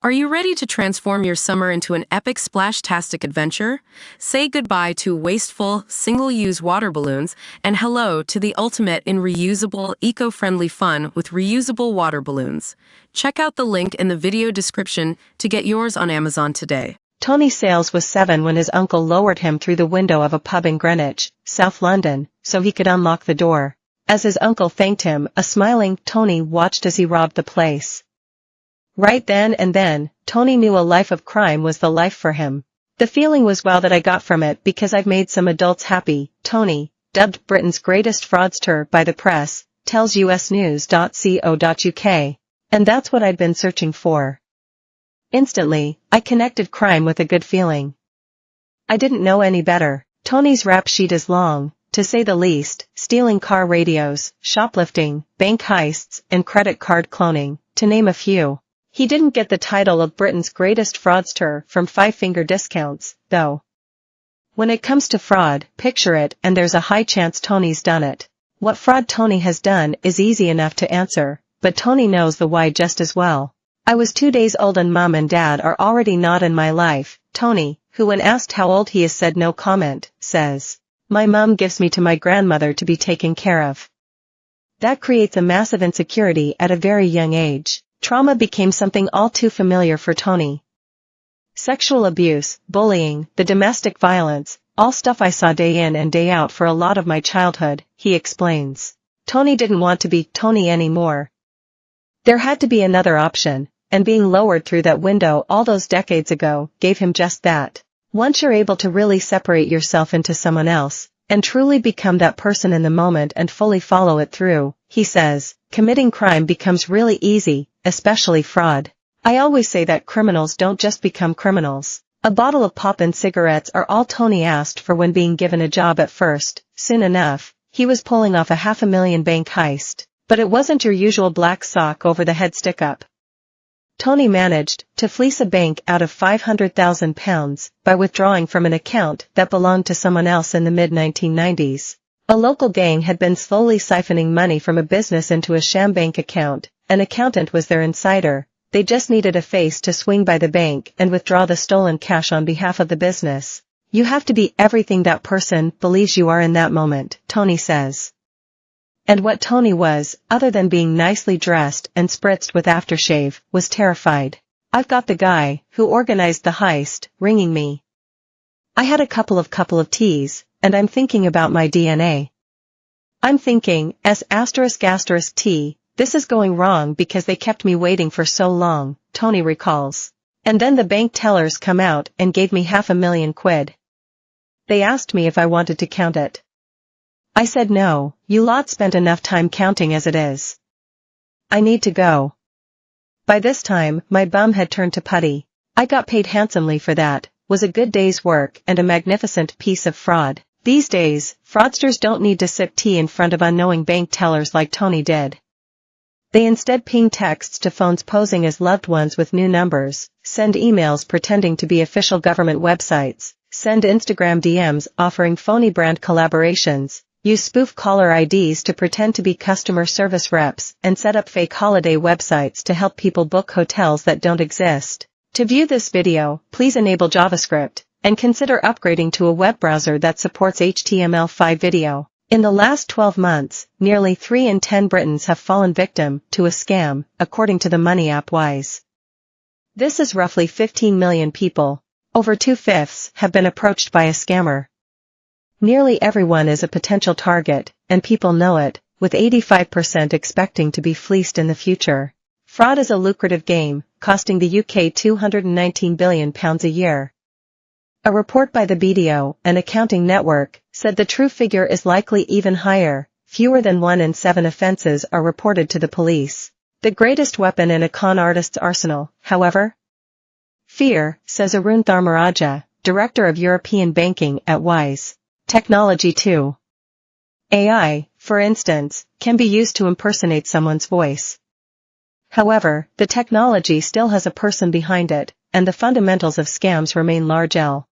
Are you ready to transform your summer into an epic splash-tastic adventure? Say goodbye to wasteful, single-use water balloons and hello to the ultimate in reusable, eco-friendly fun with reusable water balloons. Check out the link in the video description to get yours on Amazon today. Tony Sales was 7 when his uncle lowered him through the window of a pub in Greenwich, South London, so he could unlock the door. As his uncle thanked him, a smiling Tony watched as he robbed the place. Right then and then, Tony knew a life of crime was the life for him. The feeling was wow that I got from it because I've made some adults happy, Tony, dubbed Britain's greatest fraudster by the press, tells usnews.co.uk. And that's what I'd been searching for. Instantly, I connected crime with a good feeling. I didn't know any better. Tony's rap sheet is long, to say the least, stealing car radios, shoplifting, bank heists, and credit card cloning, to name a few. He didn't get the title of Britain's greatest fraudster from five-finger discounts, though. When it comes to fraud, picture it and there's a high chance Tony's done it. What fraud Tony has done is easy enough to answer, but Tony knows the why just as well. I was 2 days old and mom and dad are already not in my life, Tony, who when asked how old he is said no comment, says. My mom gives me to my grandmother to be taken care of. That creates a massive insecurity at a very young age. Trauma became something all too familiar for Tony. Sexual abuse, bullying, the domestic violence, all stuff I saw day in and day out for a lot of my childhood, he explains. Tony didn't want to be Tony anymore. There had to be another option, and being lowered through that window all those decades ago gave him just that. Once you're able to really separate yourself into someone else, and truly become that person in the moment and fully follow it through, he says, committing crime becomes really easy, especially fraud. I always say that criminals don't just become criminals. A bottle of pop and cigarettes are all Tony asked for when being given a job at first. Soon enough, he was pulling off a $500,000 bank heist. But it wasn't your usual black sock over the head stick-up. Tony managed to fleece a bank out of £500,000 by withdrawing from an account that belonged to someone else in the mid-1990s. A local gang had been slowly siphoning money from a business into a sham bank account. An accountant was their insider. They just needed a face to swing by the bank and withdraw the stolen cash on behalf of the business. You have to be everything that person believes you are in that moment, Tony says. And what Tony was, other than being nicely dressed and spritzed with aftershave, was terrified. I've got the guy who organized the heist ringing me. I had a couple of teas, and I'm thinking about my DNA. I'm thinking, ***T, this is going wrong because they kept me waiting for so long, Tony recalls. And then the bank tellers come out and gave me £500,000. They asked me if I wanted to count it. I said no, you lot spent enough time counting as it is. I need to go. By this time, my bum had turned to putty. I got paid handsomely for that, was a good day's work and a magnificent piece of fraud. These days, fraudsters don't need to sip tea in front of unknowing bank tellers like Tony did. They instead ping texts to phones posing as loved ones with new numbers, send emails pretending to be official government websites, send Instagram DMs offering phony brand collaborations, use spoof caller IDs to pretend to be customer service reps, and set up fake holiday websites to help people book hotels that don't exist. To view this video, please enable JavaScript, and consider upgrading to a web browser that supports HTML5 video. In the last 12 months, nearly 3 in 10 Britons have fallen victim to a scam, according to the money app Wise. This is roughly 15 million people. Over 2/5 have been approached by a scammer. Nearly everyone is a potential target, and people know it, with 85% expecting to be fleeced in the future. Fraud is a lucrative game, costing the UK £219 billion a year. A report by the BDO, an accounting network, said the true figure is likely even higher. Fewer than 1 in 7 offences are reported to the police. The greatest weapon in a con artist's arsenal, however? Fear, says Arun Tharmaraja, Director of European Banking at Wise. Technology too. AI, for instance, can be used to impersonate someone's voice. However, the technology still has a person behind it, and the fundamentals of scams remain large L.